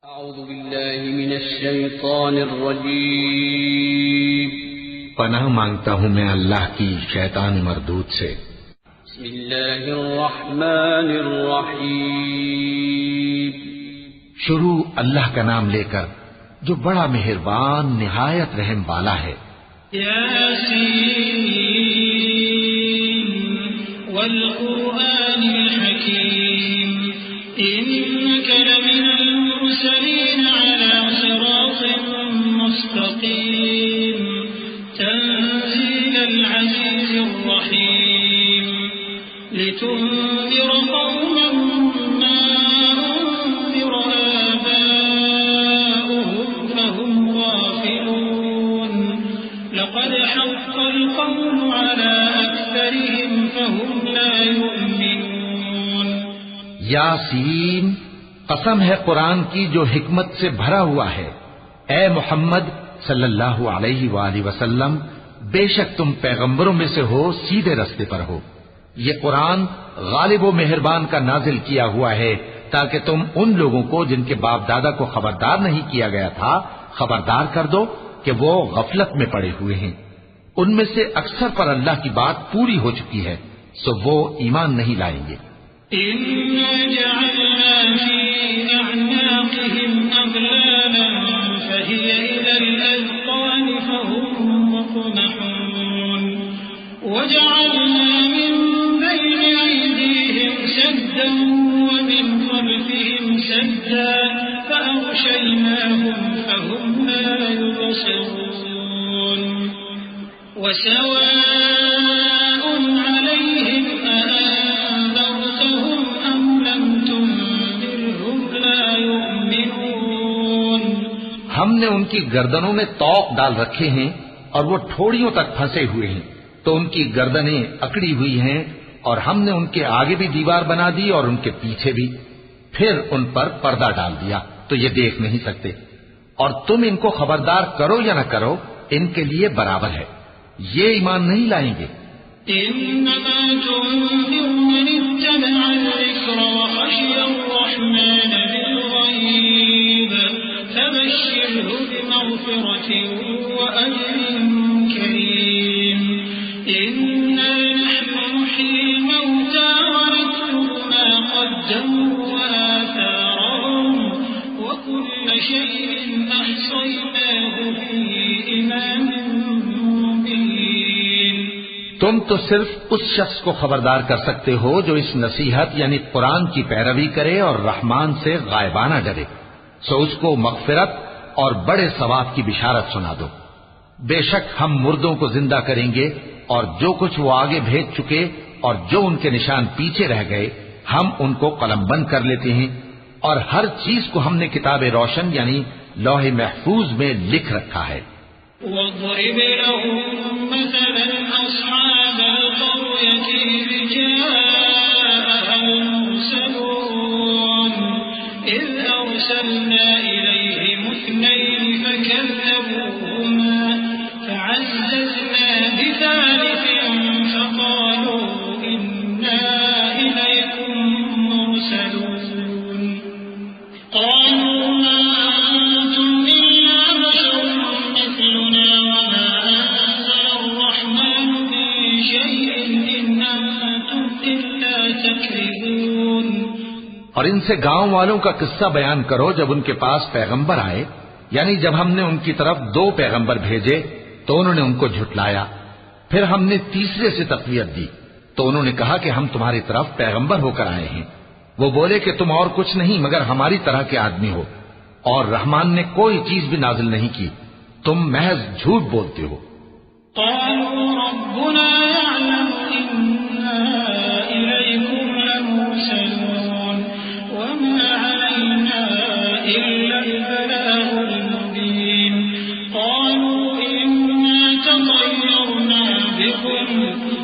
اعوذ باللہ من الشیطان الرجیم پناہ مانگتا ہوں میں اللہ کی شیطان مردود سے۔ بسم اللہ الرحمن الرحیم شروع اللہ کا نام لے کر جو بڑا مہربان نہایت رحم والا ہے۔ یاسین والقرآن الحکیم انک لمن المرسلین علی صراط مستقیم تنزیل العزیز الرحیم لتنذر قوما ما انذر آباؤهم فهم غافلون لقد حق القول على أكثرهم فهم لا يؤمنون۔ یاسین، قسم ہے قرآن کی جو حکمت سے بھرا ہوا ہے۔ اے محمد صلی اللہ علیہ وآلہ وسلم، بے شک تم پیغمبروں میں سے ہو، سیدھے رستے پر ہو۔ یہ قرآن غالب و مہربان کا نازل کیا ہوا ہے تاکہ تم ان لوگوں کو جن کے باپ دادا کو خبردار نہیں کیا گیا تھا خبردار کر دو کہ وہ غفلت میں پڑے ہوئے ہیں۔ ان میں سے اکثر پر اللہ کی بات پوری ہو چکی ہے، سو وہ ایمان نہیں لائیں گے۔ إنا جعلنا في أعناقهم أغلالا فهي إلى الأذقان فهم مقمحون وجعلنا من بين أيديهم سدا ومن خلفهم سدا فأغشيناهم فهم لا يبصرون وسواء عليهم أأنذرتهم أم لم تنذرهم لا يؤمنون۔ ہم نے ان کی گردنوں میں طوق ڈال رکھے ہیں اور وہ ٹھوڑیوں تک پھنسے ہوئے ہیں، تو ان کی گردنیں اکڑی ہوئی ہیں، اور ہم نے ان کے آگے بھی دیوار بنا دی اور ان کے پیچھے بھی، پھر ان پر پردہ ڈال دیا تو یہ دیکھ نہیں سکتے۔ اور تم ان کو خبردار کرو یا نہ کرو، ان کے لیے برابر ہے، یہ ایمان نہیں لائیں گے۔ إنما تنذر من اتبع الذكر وخشي الرحمن بالغيب فبشره بمغفرة وأجر كريم إنا نحن نحيي الموتى ونكتب ما قدموا وآثارهم وكل شيء أحصيناه في إمام مبين۔ تم تو صرف اس شخص کو خبردار کر سکتے ہو جو اس نصیحت یعنی قرآن کی پیروی کرے اور رحمان سے غائبانہ ڈرے، سو اس کو مغفرت اور بڑے ثواب کی بشارت سنا دو۔ بے شک ہم مردوں کو زندہ کریں گے، اور جو کچھ وہ آگے بھیج چکے اور جو ان کے نشان پیچھے رہ گئے ہم ان کو قلم بند کر لیتے ہیں، اور ہر چیز کو ہم نے کتاب روشن یعنی لوح محفوظ میں لکھ رکھا ہے۔ واضرب لهم مثلا أصحاب القرية إذ جاءها المرسلون إذ أرسلنا إليهم اثنين فكذبوهما فعززنا بثالث فقالوا إنا إليكم مرسلون قالوا ما أنتم إلا بشر مثلنا وما أنزل الرحمن من شيء إن أنتم إلا تكذبون۔ اور ان سے گاؤں والوں کا قصہ بیان کرو جب ان کے پاس پیغمبر آئے، یعنی جب ہم نے ان کی طرف 2 پیغمبر بھیجے تو انہوں نے ان کو جھٹلایا، پھر ہم نے تیسرے سے تقویت دی تو انہوں نے کہا کہ ہم تمہاری طرف پیغمبر ہو کر آئے ہیں۔ وہ بولے کہ تم اور کچھ نہیں مگر ہماری طرح کے آدمی ہو، اور رحمان نے کوئی چیز بھی نازل نہیں کی، تم محض جھوٹ بولتے ہو۔ قالوا ربنا يعلم إنا إليكم لمرسلون وما علينا إلا البلاغ المبين قالوا إنا تطيرنا بكم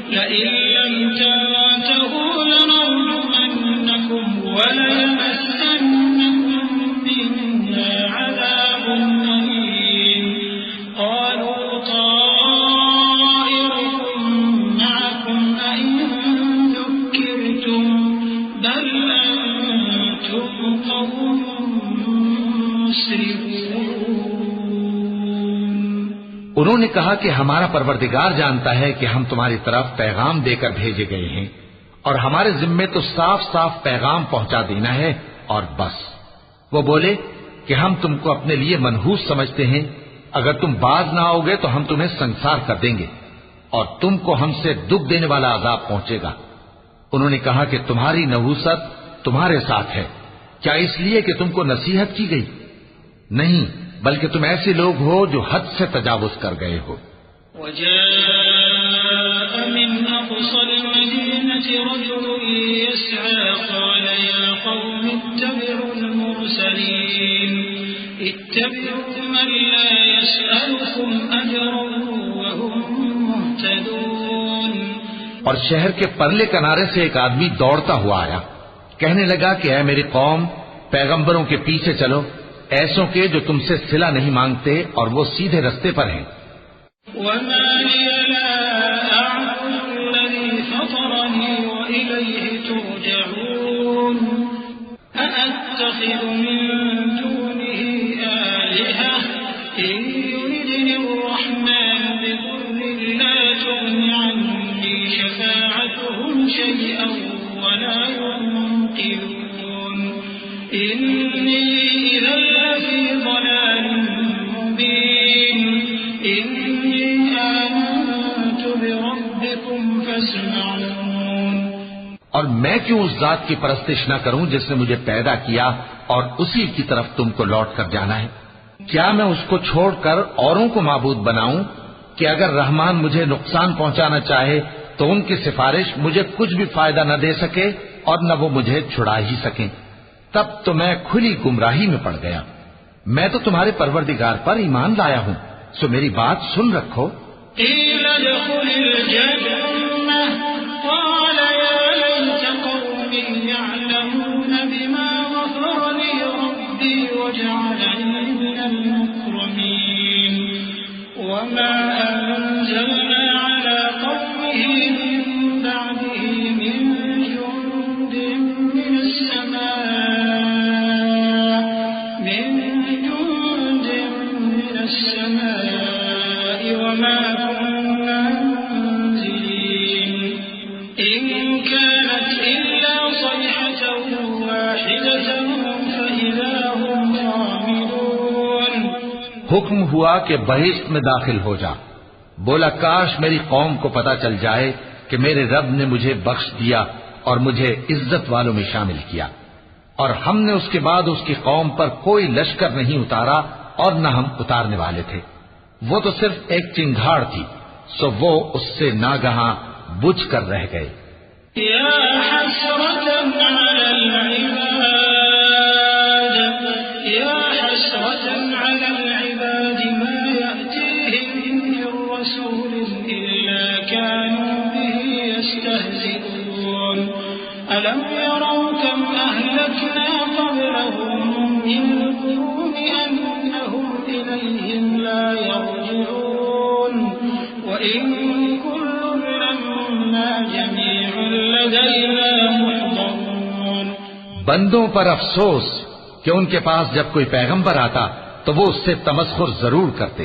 لئن لم تنتهوا لنرجمنكم وليمسنكم منا عذاب أليم قالوا طائركم معكم أئن ذكرتم بل أنتم قوم مسرفون انہوں نے کہا کہ ہمارا پروردگار جانتا ہے کہ ہم تمہاری طرف پیغام دے کر بھیجے گئے ہیں اور ہمارے ذمے تو صاف صاف پیغام پہنچا دینا ہے اور بس۔ وہ بولے کہ ہم تم کو اپنے لیے منحوس سمجھتے ہیں، اگر تم باز نہ آؤ گے تو ہم تمہیں سنسار کر دیں گے اور تم کو ہم سے دکھ دینے والا عذاب پہنچے گا۔ انہوں نے کہا کہ تمہاری نحوست تمہارے ساتھ ہے، کیا اس لیے کہ تم کو نصیحت کی گئی؟ نہیں، بلکہ تم ایسے لوگ ہو جو حد سے تجاوز کر گئے ہو۔ وجاء من أقصى المدينة رجل يسعى قال يا قوم اتبعوا المرسلين اتبعوا من لا يسألكم أجرا وهم مهتدون۔ اور شہر کے پرلے کنارے سے ایک آدمی دوڑتا ہوا آیا، کہنے لگا کہ اے میری قوم، پیغمبروں کے پیچھے چلو، ایسوں کے جو تم سے صلہ نہیں مانگتے اور وہ سیدھے رستے پر ہیں۔ وما لي لا أعبد الذي فطرني وإليه ترجعون أأتخذ من دونه آلهة إن يردني الرحمن بضر لا تغن عني شفاعتهم شيئا ولا ينقذون إني إذا لفي ضلال مبين إني آمنت بربكم فاسمعون۔ اور میں کیوں اس ذات کی پرستش نہ کروں جس نے مجھے پیدا کیا اور اسی کی طرف تم کو لوٹ کر جانا ہے؟ کیا میں اس کو چھوڑ کر اوروں کو معبود بناؤں کہ اگر رحمان مجھے نقصان پہنچانا چاہے تو ان کی سفارش مجھے کچھ بھی فائدہ نہ دے سکے اور نہ وہ مجھے چھڑا ہی سکیں؟ تب تو میں کھلی گمراہی میں پڑ گیا۔ میں تو تمہارے پروردگار پر ایمان لایا ہوں، سو میری بات سن رکھو۔ قيل ادخل الجنة قال يا ليت قومي يعلمون بما غفر لي ربي وجعلني من المكرمين وما أنزلنا على قومه من بعده من جند من السماء وما كنا منزلين إن كانت إلا صيحة واحدة فإذا هم خامدون۔ حکم ہوا کہ بہشت میں داخل ہو جا۔ بولا کاش میری قوم کو پتا چل جائے کہ میرے رب نے مجھے بخش دیا اور مجھے عزت والوں میں شامل کیا، اور ہم نے اس کے بعد اس کی قوم پر کوئی لشکر نہیں اتارا اور نہ ہم اتارنے والے تھے۔ وہ تو صرف ایک چنگھاڑ تھی، سو وہ اس سے ناگہاں بجھ کر رہ گئے۔ يا حسرة على العباد يا حسرة على العباد ما يأتيهم من رسول إلا كانوا به يستهزئون ألم يروا كم أهلكنا قبلهم من القرون أنهم إليهم لا يرجعون وإن كل لما جميع لدينا محضرون۔ بندوں پر افسوس کہ ان کے پاس جب کوئی پیغمبر آتا تو وہ اس سے تمسخر ضرور کرتے۔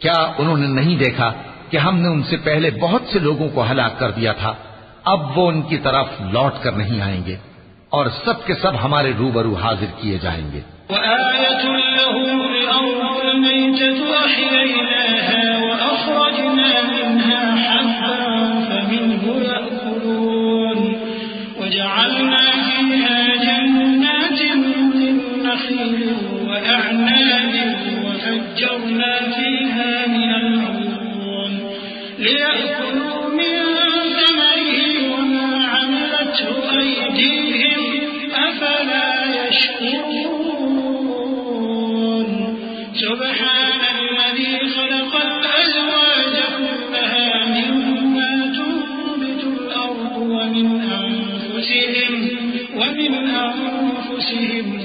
کیا انہوں نے نہیں دیکھا کہ ہم نے ان سے پہلے بہت سے لوگوں کو ہلاک کر دیا تھا؟ اب وہ ان کی طرف لوٹ کر نہیں آئیں گے اور سب کے سب ہمارے روبرو حاضر کیے جائیں گے۔ وآية لهم الأرض الميتة أحييناها وأخرجنا منها حبا فمنه يأكلون وجعلنا فيها جنات من نخيل وأعناب وفجرنا فيها من العيون ليأكلوا من ثمره وما عملته أيديهم أفلا يشكرون سبحان الذي خلق الأزواج كلها مما تنبت الأرض ومن أنفسهم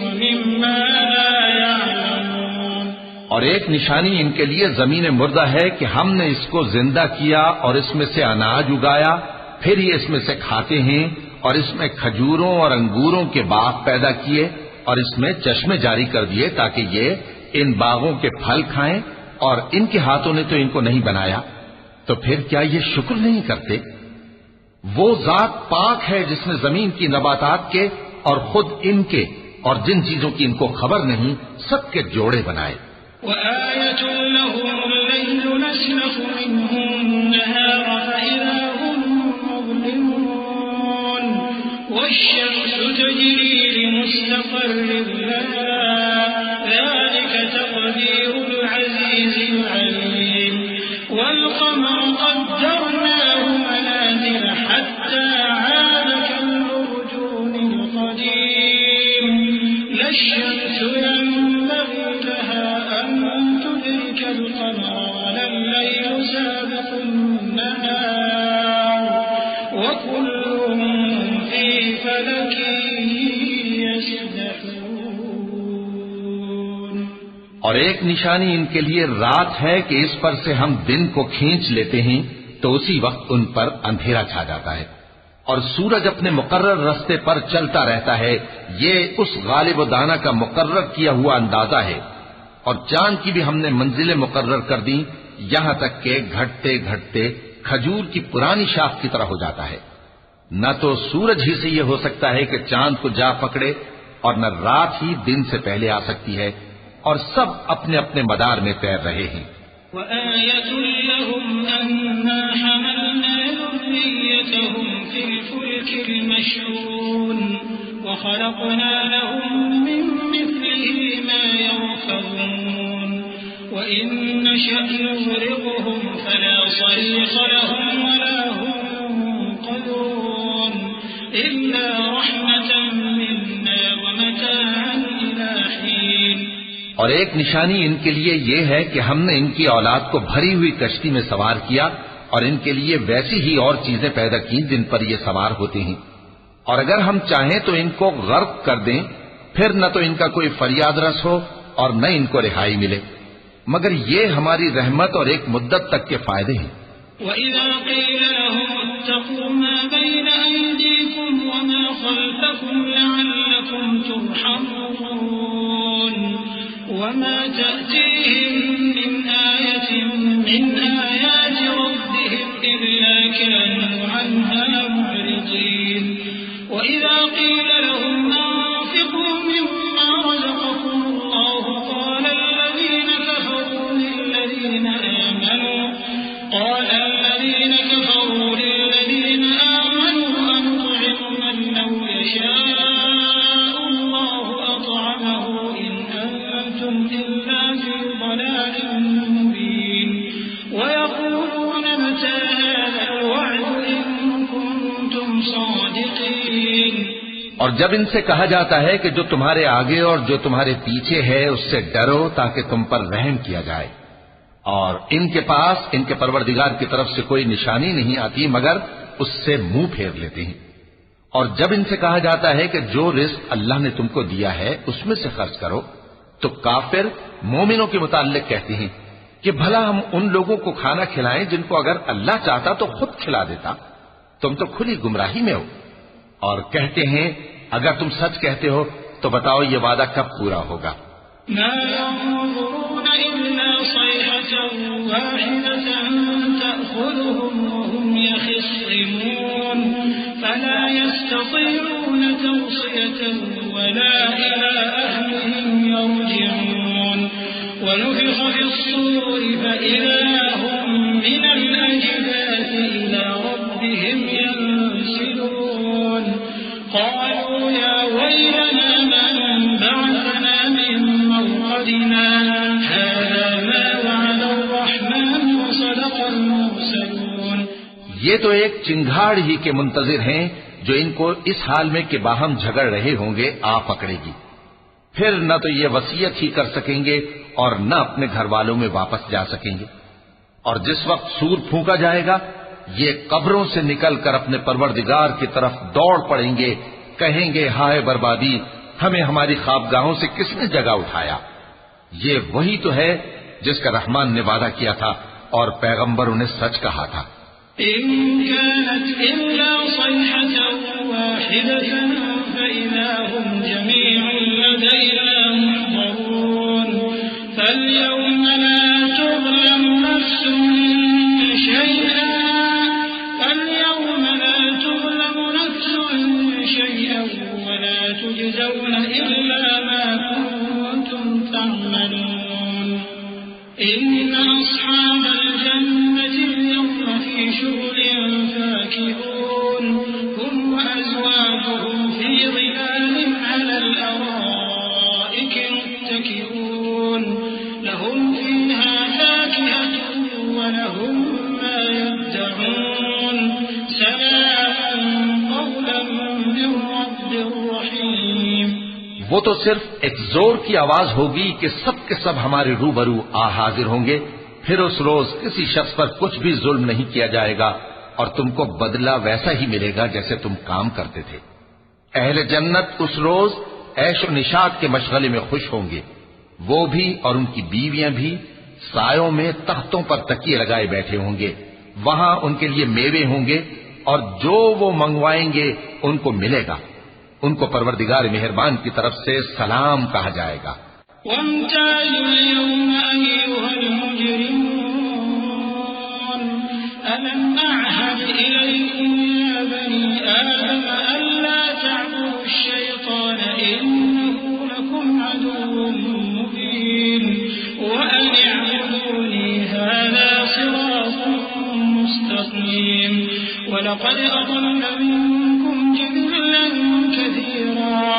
ومما لا يعلمون۔ اور ایک نشانی ان کے لیے زمین مردہ ہے کہ ہم نے اس کو زندہ کیا اور اس میں سے اناج اگایا، پھر یہ اس میں سے کھاتے ہیں، اور اس میں کھجوروں اور انگوروں کے باغ پیدا کیے اور اس میں چشمے جاری کر دیے تاکہ یہ ان باغوں کے پھل کھائیں، اور ان کے ہاتھوں نے تو ان کو نہیں بنایا، تو پھر کیا یہ شکر نہیں کرتے؟ وہ ذات پاک ہے جس نے زمین کی نباتات کے اور خود ان کے اور جن چیزوں کی ان کو خبر نہیں سب کے جوڑے بنائے۔ وآية لهم الليل نسلخ منه النهار فإذا هم مظلمون والشمس تجري لمستقر لها ذلك تقدير العزيز العليم والقمر قدرناه منازل حتى عاد كالعرجون القديم لا الشمس ينبغي لها أن تدرك القمر ولا الليل سابق النهار وكل في فلك يسبحون۔ اور ایک نشانی ان کے لیے رات ہے کہ اس پر سے ہم دن کو کھینچ لیتے ہیں تو اسی وقت ان پر اندھیرا چھا جاتا ہے، اور سورج اپنے مقرر راستے پر چلتا رہتا ہے، یہ اس غالب و دانا کا مقرر کیا ہوا اندازہ ہے۔ اور چاند کی بھی ہم نے منزلیں مقرر کر دی، یہاں تک کہ گھٹتے گھٹتے کھجور کی پرانی شاخ کی طرح ہو جاتا ہے۔ نہ تو سورج ہی سے یہ ہو سکتا ہے کہ چاند کو جا پکڑے، اور نہ رات ہی دن سے پہلے آ سکتی ہے، اور سب اپنے اپنے مدار میں تیر رہے ہیں۔ وآية لهم أنا حملنا ذريتهم في الفلك المشحون وخلقنا لهم من مثله ما يركبون وإن نشأ نغرقهم فلا صريخ لهم ولا هم ينقذون إلا رحمة منا ومتاعا إلى حين۔ اور ایک نشانی ان کے لیے یہ ہے کہ ہم نے ان کی اولاد کو بھری ہوئی کشتی میں سوار کیا، اور ان کے لیے ویسی ہی اور چیزیں پیدا کی جن پر یہ سوار ہوتے ہیں، اور اگر ہم چاہیں تو ان کو غرق کر دیں، پھر نہ تو ان کا کوئی فریاد رس ہو اور نہ ان کو رہائی ملے، مگر یہ ہماری رحمت اور ایک مدت تک کے فائدے ہیں۔ وَإِذَا قِيلَ لَهُمُ اتَّقُوا مَا بَيْنَ أَيْدِيكُمْ وَمَا خَلْفَكُمْ لَعَلَّكُمْ تُرْحَمُونَ وَمَا تَأْتِيهِمْ مِنْ آيَةٍ مِنْ آيَاتِ رَبِّهِمْ إِلَّا كَانُوا عَنْهَا مُعْرِضِينَ وَإِذَا قِيلَ لَهُمْ أَنفِقُوا مِمَّا رَزَقَكُمُ اللَّهُ قَالَ الَّذِينَ كَفَرُوا لِلَّذِينَ آمَنُوا أَنُطْعِمُ مَن لَّوْ يَشَاءُ اللَّهُ أَطْعَمَهُ إِنْ أَنتُمْ إِلَّا فِي ضَلَالٍ مُّبِينٍ وَيَقُولُونَ مَتَىٰ هَٰذَا الْوَعْدُ إِن كُنتُمْ صَادِقِينَ۔ اور جب ان سے کہا جاتا ہے کہ جو تمہارے آگے اور جو تمہارے پیچھے ہے اس سے ڈرو تاکہ تم پر رحم کیا جائے، اور ان کے پاس ان کے پروردگار کی طرف سے کوئی نشانی نہیں آتی مگر اس سے منہ پھیر لیتے ہیں۔ اور جب ان سے کہا جاتا ہے کہ جو رزق اللہ نے تم کو دیا ہے اس میں سے خرچ کرو، تو کافر مومنوں کے متعلق کہتے ہیں کہ بھلا ہم ان لوگوں کو کھانا کھلائیں جن کو اگر اللہ چاہتا تو خود کھلا دیتا، تم تو کھلی گمراہی میں ہو۔ اور کہتے ہیں اگر تم سچ کہتے ہو تو بتاؤ یہ وعدہ کب پورا ہوگا؟ ما ينظرون إلا صيحة واحدة تأخذهم وهم يخصمون فلا يستطيعون توصية ولا إلى أهلهم يرجعون ونفخ في الصور فإذا هم من الأجداث إلى ربهم ينسلون قالوا يا ويلنا من بعثنا من مرقدنا هذا ما وعد الرحمن وصدق المرسلون۔ یہ تو ایک چنگھاڑ ہی کے منتظر ہیں جو ان کو اس حال میں کہ باہم جھگڑ رہے ہوں گے آ پکڑے گی، پھر نہ تو یہ وصیت ہی کر سکیں گے اور نہ اپنے گھر والوں میں واپس جا سکیں گے۔ اور جس وقت سور پھونکا جائے گا یہ قبروں سے نکل کر اپنے پروردگار کی طرف دوڑ پڑیں گے، کہیں گے ہائے بربادی، ہمیں ہماری خوابگاہوں سے کس نے جگہ اٹھایا۔ یہ وہی تو ہے جس کا رحمان نے وعدہ کیا تھا اور پیغمبروں نے سچ کہا تھا۔ إن كانت إلا صيحة واحدة فإذا هم جميع لدينا محضرون فاليوم لا تظلم نفس شيئا ولا تجزون إلا ما كنتم تعملون إن أصحاب الجنة اليوم في شغل فاكهون هم وأزواجهم في ظلال على الأرائك متكئون لهم فيها فاكهة ولهم ما يدعون سلام قولا من رب رحيم. وہ تو صرف ایک زور کی آواز ہوگی کہ سب کے سب ہمارے روبرو آ حاضر ہوں گے. پھر اس روز کسی شخص پر کچھ بھی ظلم نہیں کیا جائے گا اور تم کو بدلہ ویسا ہی ملے گا جیسے تم کام کرتے تھے. اہل جنت اس روز عیش و نشاط کے مشغلے میں خوش ہوں گے. وہ بھی اور ان کی بیویاں بھی سایوں میں تختوں پر تکیے لگائے بیٹھے ہوں گے. وہاں ان کے لیے میوے ہوں گے اور جو وہ منگوائیں گے ان کو ملے گا. ان کو پروردگار مہربان کی طرف سے سلام کہا جائے گا. وامتازوا اليوم أيها المجرمون ألم أعهد إليكم يا بني آدم ألا تعبدوا الشيطان إنه لكم عدو مبين وأن اعبدوني هذا صراط مستقيم ولقد أضل منكم جبلا كثيرا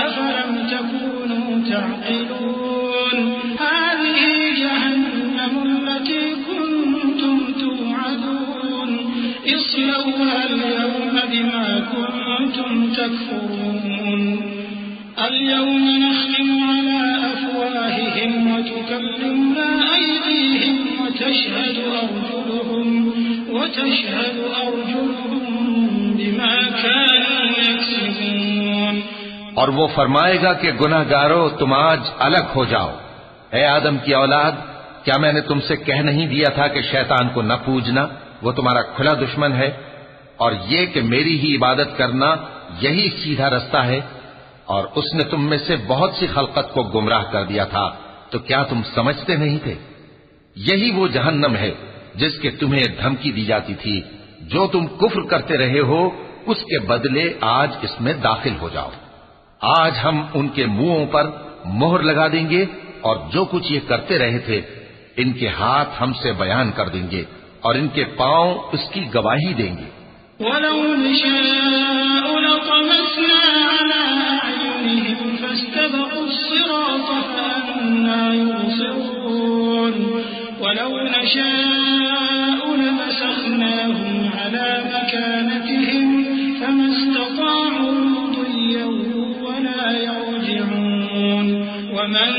أفلم تكونوا تعقلون هذه جهنم التي كنتم توعدون اصلوها اليوم بما كنتم تكفرون اليوم نختم على أفواههم وتكلمنا أيديهم وتشهد أرجلهم بما كانوا يكسبون. اور وہ فرمائے گا کہ گناہگارو تم آج الگ ہو جاؤ. اے آدم کی اولاد، کیا میں نے تم سے کہہ نہیں دیا تھا کہ شیطان کو نہ پوجنا، وہ تمہارا کھلا دشمن ہے، اور یہ کہ میری ہی عبادت کرنا یہی سیدھا رستہ ہے. اور اس نے تم میں سے بہت سی خلقت کو گمراہ کر دیا تھا، تو کیا تم سمجھتے نہیں تھے؟ یہی وہ جہنم ہے جس کے تمہیں دھمکی دی جاتی تھی. جو تم کفر کرتے رہے ہو اس کے بدلے آج اس میں داخل ہو جاؤ. آج ہم ان کے منہوں پر مہر لگا دیں گے اور جو کچھ یہ کرتے رہے تھے ان کے ہاتھ ہم سے بیان کر دیں گے اور ان کے پاؤں اس کی گواہی دیں گے. وَلَوْ نَشَاءُ لَطَمَسْنَا عَلَىٰ أَعْيُنِهِمْ فَاسْتَبَقُوا الصِّرَاطَ فَأَنَّىٰ يُبْصِرُونَ وَلَوْ نَشَاءُ لَمَسَخْنَاهُمْ عَلَىٰ مَكَانَتِهِمْ فَمَا اسْتَطَاعُوا مُضِيًّا وَلَا يَرْجِعُونَ وَمَن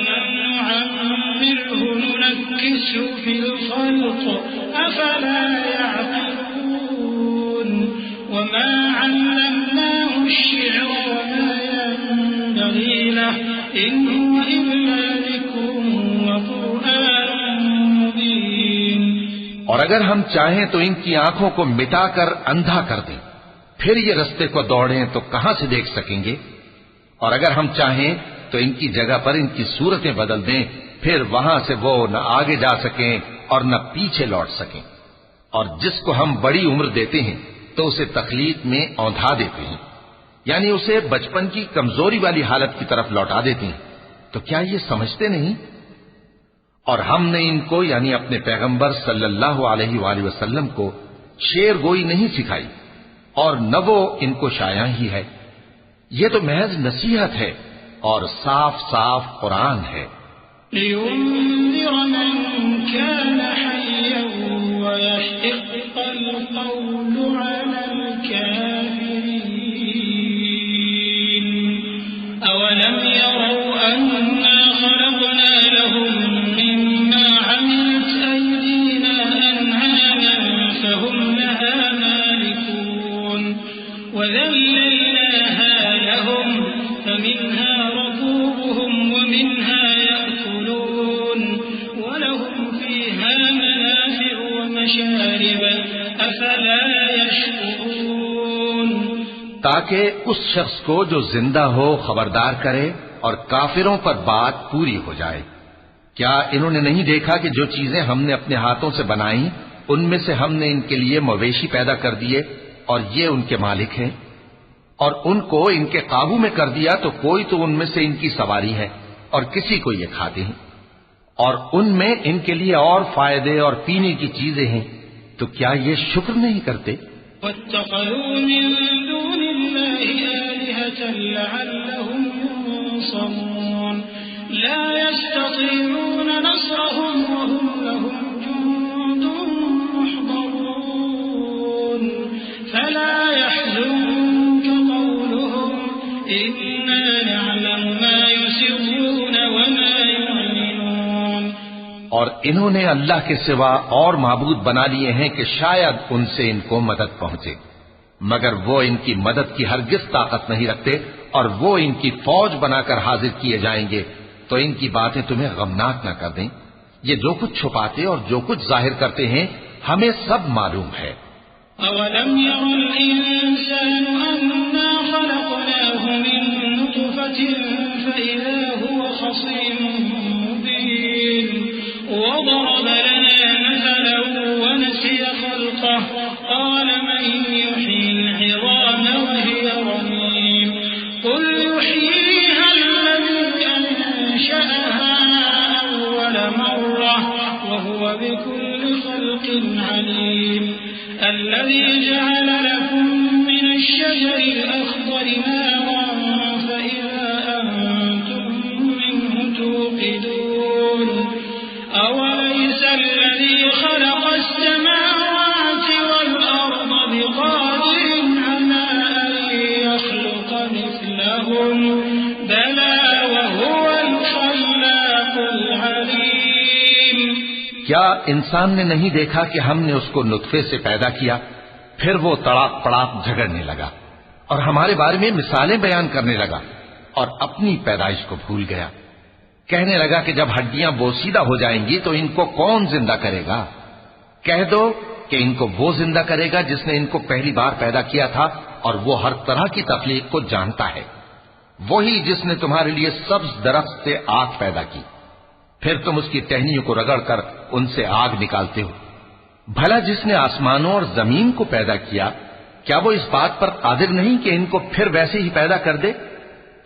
نُّعَمِّرْهُ نُنَكِّسْهُ فِي الْخَلْقِ أَفَلَا يَعْقِلُونَ وَمَا عَلَّمْنَاهُ الشِّعْرَ وَمَا يَنبَغِي لَهُ إِنْ هُوَ إِلَّا ذِكْرٌ وَقُرْآنٌ مُّبِينٌ. اور اگر ہم چاہیں تو ان کی آنکھوں کو مٹا کر اندھا کر دیں، پھر یہ رستے کو دوڑیں تو کہاں سے دیکھ سکیں گے؟ اور اگر ہم چاہیں تو ان کی جگہ پر ان کی صورتیں بدل دیں، پھر وہاں سے وہ نہ آگے جا سکیں اور نہ پیچھے لوٹ سکیں. اور جس کو ہم بڑی عمر دیتے ہیں تو اسے تخلیق میں اوندھا دیتے ہیں، یعنی اسے بچپن کی کمزوری والی حالت کی طرف لوٹا دیتے ہیں. تو کیا یہ سمجھتے نہیں؟ اور ہم نے ان کو یعنی اپنے پیغمبر صلی اللہ علیہ وآلہ وسلم کو شعر گوئی نہیں سکھائی اور نہ وہ ان کو شایع ہی ہے. یہ تو محض نصیحت ہے اور صاف صاف قرآن ہے. لِيُنذِرَ مَن كَانَ حَيًّا وَيَحِقَّ الْقَوْلُ عَلَى الْكَافِرِينَ. أَوَلَمْ يَرَوْا أَنَّا خَلَقْنَا لَهُم مِّمَّا عَمِلَتْ أَيْدِينَا أَنْعَامًا فَهُمْ لَهَا مَالِكُونَ وَذَلَّلْنَاهَا لَهُمْ فَمِنْهَا رَكُوبُهُمْ وَمِنْهَا يَأْكُلُونَ وَلَهُمْ فِيهَا مَنَافِعُ وَمَشَارِبُ أَفَلَا يَشْكُرُونَ. تاکہ اس شخص کو جو زندہ ہو خبردار کرے اور کافروں پر بات پوری ہو جائے۔ کیا انہوں نے نہیں دیکھا کہ جو چیزیں ہم نے اپنے ہاتھوں سے بنائیں ان میں سے ہم نے ان کے لیے مویشی پیدا کر دیے اور یہ ان کے مالک ہیں، اور ان کو ان کے قابو میں کر دیا تو کوئی تو ان میں سے ان کی سواری ہے اور کسی کو یہ کھاتے ہیں، اور ان میں ان کے لیے اور فائدے اور پینے کی چیزیں ہیں، تو کیا یہ شکر نہیں کرتے؟ واتخذوا من دون الله آلهة لعلهم ينصرون لا يستطيعون نصرهم وهم لهم جند محضرون فلا يحزنك قولهم إنا نعلم ما يسرون وما يعلنون۔ اور انہوں نے اللہ کے سوا اور معبود بنا لیے ہیں کہ شاید ان سے ان کو مدد پہنچے، مگر وہ ان کی مدد کی ہرگز طاقت نہیں رکھتے، اور وہ ان کی فوج بنا کر حاضر کیے جائیں گے تو ان کی باتیں تمہیں غمناک نہ کر دیں۔ یہ جو کچھ چھپاتے اور جو کچھ ظاہر کرتے ہیں ہمیں سب معلوم ہے۔ أَوَلَمْ يَرَ الْإِنسَانُ أَنَّا خَلَقْنَاهُ مِن نُّطْفَةٍ فَإِذَا هُوَ خَصِيمٌ مُّبِينٌ وَضَرَبَ لَنَا مَثَلًا وَنَسِيَ خَلْقَهُ قَالَ مَن يُحْيِي الْعِظَامَ وَهِيَ رَمِيمٌ قُلْ يُحْيِيهَا الَّذِي أَنشَأَهَا أَوَّلَ مَرَّةٍ وَهُوَ بِكُلِّ خَلْقٍ عَلِيمٌ الذي جعل لكم من الشجر الأخضر نارا فإذا أنتم منه توقدون أوليس الذي خلق السماوات والأرض بقادر على أن يخلق مثلهم بلى وهو الخلاق العليم۔ کیا انسان نے نہیں دیکھا کہ ہم نے اس کو نطفے سے پیدا کیا، پھر وہ تڑاک پڑاک جھگڑنے لگا اور ہمارے بارے میں مثالیں بیان کرنے لگا اور اپنی پیدائش کو بھول گیا، کہنے لگا کہ جب ہڈیاں بوسیدہ ہو جائیں گی تو ان کو کون زندہ کرے گا؟ کہہ دو کہ ان کو وہ زندہ کرے گا جس نے ان کو پہلی بار پیدا کیا تھا، اور وہ ہر طرح کی تخلیق کو جانتا ہے، وہی جس نے تمہارے لیے سبز درخت سے آگ پیدا کی، پھر تم اس کی ٹہنیوں کو رگڑ کر ان سے آگ نکالتے ہو۔ بھلا جس نے آسمانوں اور زمین کو پیدا کیا، کیا وہ اس بات پر قادر نہیں کہ ان کو پھر ویسے ہی پیدا کر دے؟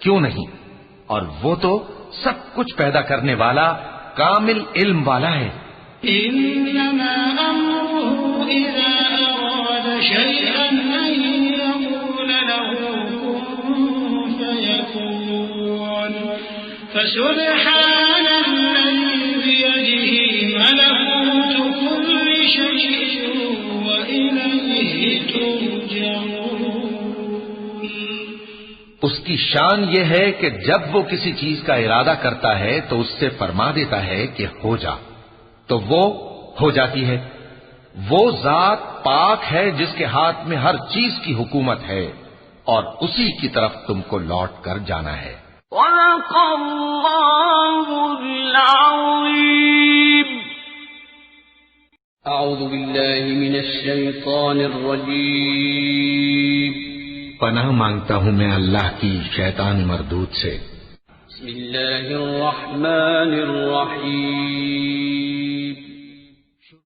کیوں نہیں؟ اور وہ تو سب کچھ پیدا کرنے والا کامل علم والا ہے۔ إنما أمره إذا أراد شيئا أن يقول له كن فيكون فسبحان الذي بيده ملكوت كل شيء وإليه ترجعون۔ اس کی شان یہ ہے کہ جب وہ کسی چیز کا ارادہ کرتا ہے تو اس سے فرما دیتا ہے کہ ہو جا، تو وہ ہو جاتی ہے۔ وہ ذات پاک ہے جس کے ہاتھ میں ہر چیز کی حکومت ہے، اور اسی کی طرف تم کو لوٹ کر جانا ہے۔ صدق اللہ العظیم۔ أعوذ بالله من الشيطان الرجيم پناہ مانگتا ہوں میں اللہ کی شیطان مردود سے۔ بسم الله الرحمن الرحيم